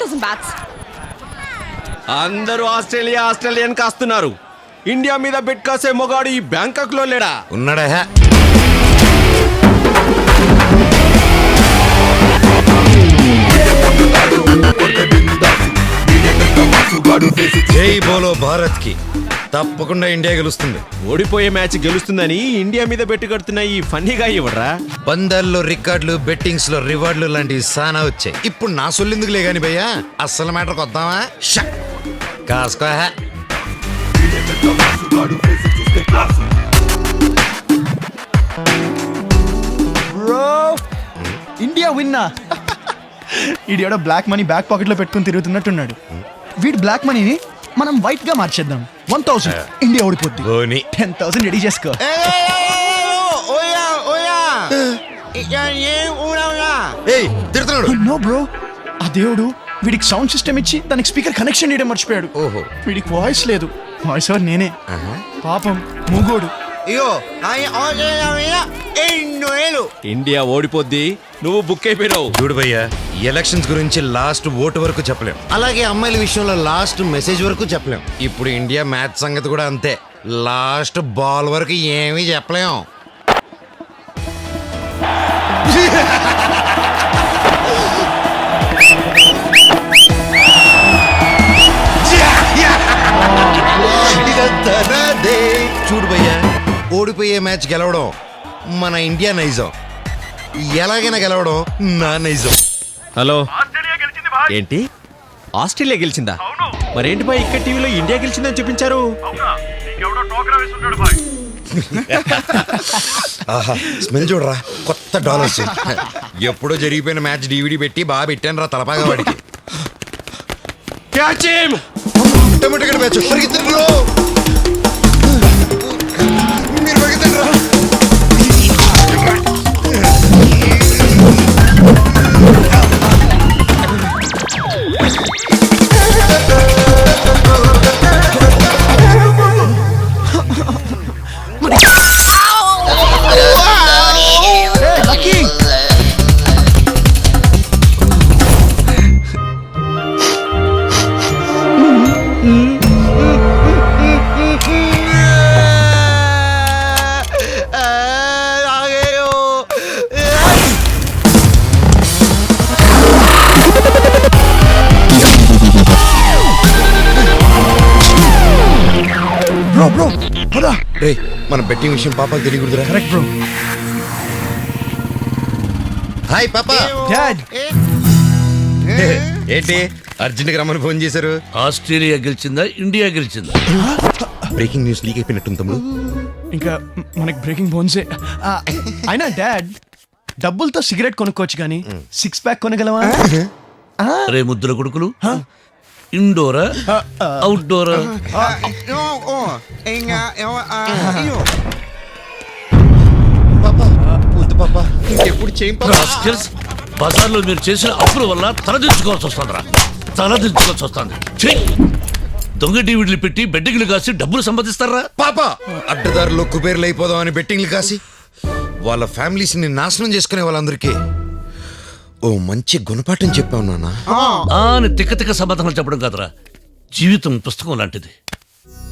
1000 bats. అందరూ Australian కాస్తున్నారు. India మీద bet కాసే మొగాడు ఈ బ్యాంకాక్ లో లేడా? ఉన్నాడా? జై బోలో భారత్ కి. తప్పకుండా ఇండియా గెలుస్తుంది. ఓడిపోయే మ్యాచ్ గెలుస్తుందని ఇండియా మీద బెట్టు కడుతున్న ఈ ఫన్నీగా ఇవ్వడరా? పందాల్లో రికార్డులు, బెట్టింగ్స్ లో రివార్డులు లాంటివి సానా వచ్చాయి. ఇప్పుడు నా సొల్లిందుకులే గాని భయ్యా, అస్సలు మ్యాటర్ కొద్దామా? కాసుకో. ఇండియా విన్నా. ఈడేడో బ్లాక్ మనీ బ్యాక్ పాకెట్ లో పెట్టుకుని తిరుగుతున్నట్టున్నాడు. వీడి బ్లాక్ మనీని మనం వైట్ గా మార్చేద్దాం. 1000 ఇండియా ఓడిపోద్ది. 10,000 రెడీ చేసుకో. నో బ్రో, ఆ దేవుడు వీడికి సౌండ్ సిస్టమ్ ఇచ్చి దానికి స్పీకర్ కనెక్షన్ ఇవ్వడం మర్చిపోయాడు. ఓహో, వీడికి వాయిస్ లేదు. వాయిస్ ఓవర్ నేనే. పాపం మూగోడు. ఇండియా ఓడిపోద్ది, నువ్వు బుక్ అయిపోయినావు. చూడు భయ్యా, ఎలక్షన్స్ గురించి లాస్ట్ ఓటు వరకు చెప్పలేం. అలాగే అమ్మాయిల విషయంలో లాస్ట్ మెసేజ్ వరకు చెప్పలేం. ఇప్పుడు ఇండియా మ్యాచ్ సంగతి కూడా అంతే. లాస్ట్ బాల్ వరకు ఏమీ చెప్పలేం. చూడు భయ్యా, ఓడిపోయే మ్యాచ్ గెలవడం మన ఇండియా నైజం, ఎలాగైనా గెలవడం నా నైజం. హలో, ఏంటి ఆస్ట్రేలియా గెలిచిందా? మరేంటి బాయ్ ఇక్కడ టీవీలో ఇండియా గెలిచిందని చూపించారు? ఆహా, స్మెల్ చూడరా, కొత్త డాలర్స్. ఎప్పుడో జరిగిపోయిన మ్యాచ్ డివిడి పెట్టి బాగా పెట్టాను రా తలపాగా వాడికి. టమాటో మ్యాచ్ పరిగెత్తండి, మీరు పరిగెత్తండి రా. మన బెట్టింగ్ విషయం పాపాకి తెలియకూడదురా. Correct bro. హాయ్ పాపా. డాడ్, ఏంటి అర్జెంట్గా రమ్మని ఫోన్ చేశారు? ఆస్ట్రేలియా గెలిచిందా, ఇండియా గెలిచిందా? బ్రేకింగ్ న్యూస్ లీక్ అయిపోయినట్టుంది తమ్ముడు. ఇంకా మనకి బ్రేకింగ్ బోన్సే. అయినా డాడ్, డబ్బులతో సిగరెట్ కొనుక్కోవచ్చు కానీ 6 ప్యాక్ కొనగలవా? రే ముద్దుల కొడుకులు, ఇండోరా అవుట్డోరా? బజార్లో మీరు చేసిన అప్పుల వల్ల తలదించుకోవాల్సి వస్తుందిరా, తలదించుకోవాల్సి వస్తుంది. దొంగ టీవీలు పెట్టి బెట్టింగ్లు కాసి డబ్బులు సంపాదిస్తారా? పాప అడ్డదారులో కుబేర్లు అయిపోదాం అని బెట్టింగ్లు కాసి వాళ్ళ ఫ్యామిలీస్ ని నాశనం చేసుకునే వాళ్ళందరికీ ఓ మంచి గుణపాఠం చెప్పావు నాన్న. అని తిక్క తిక్క సమాధానాలు చెప్పడం కాదురా, జీవితం పుస్తకం లాంటిది.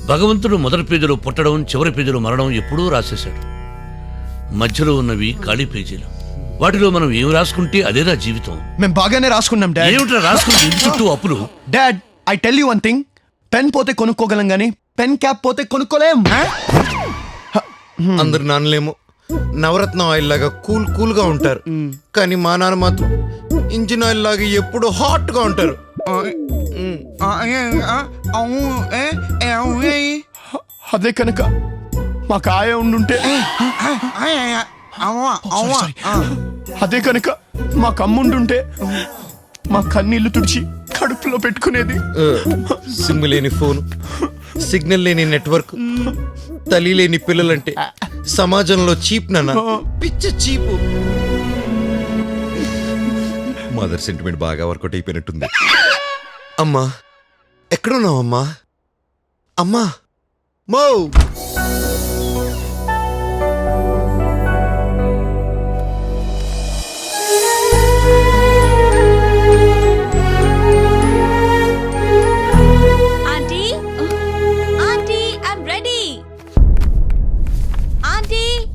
భగవంతుడు మొదటి పేజీలో పుట్టడం, చివరి పేజీలో మరణం ఎప్పుడూ రాసేశాడు. మధ్యలో ఉన్నవి ఖాళీ పేజీలు. వాటిలో మనం ఏం రాసుకుంటే అదేరా జీవితం. మేము బాగానే రాసుకున్నాం డాడ్. ఏమిట్రా రాసుకుంటే ఇంటి చుట్టూ అప్పులు? Dad, I tell you one thing, pen పోతే కొనుక్కోగలం గానీ పెన్ క్యాప్ పోతే కొనుక్కోలేం. అందరు నాన్నలేమో నవరత్నం ఆయిల్ లాగా కూల్ కూల్ గా ఉంటారు, కానీ మా నాన్న మాత్రం ఇంజిన్ ఆయిల్ లాగా ఎప్పుడు హాట్ గా ఉంటారు. అదే కనుక మాకు ఆయ ఉండుంటే, అదే కనుక మాకు అమ్ముండుంటే మా కన్నీళ్లు తుడిచి కడుపులో పెట్టుకునేది. సిమ్ లేని ఫోన్, సిగ్నల్ లేని నెట్వర్క్, తల్లి లేని పిల్లలంటే సమాజంలో చీప్ నాన్న, పిచ్చ చీపు. మదర్ సెంటిమెంట్ బాగా వర్కౌట్ అయిపోయినట్టుంది. అమ్మా ఎక్కడున్నావు అమ్మా? అమ్మా మో.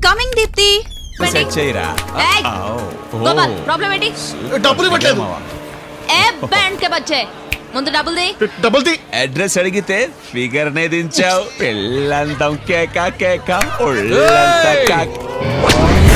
కమింగ్ దీప్తి సెట్ చేయరా ఏయ్, గోపాల్ ప్రాబ్లం ఏంటి డబ్బులు ఇవ్వట్లేదు ఏ బ్యాండ్ కే బచ్చే ముందు డబ్బులు ది డబ్బులు తీ. అడ్రస్ అడిగితే ఫిగర్ నే దించావు పెళ్ళంతం కేక కేక ఒళ్ళంతా కాక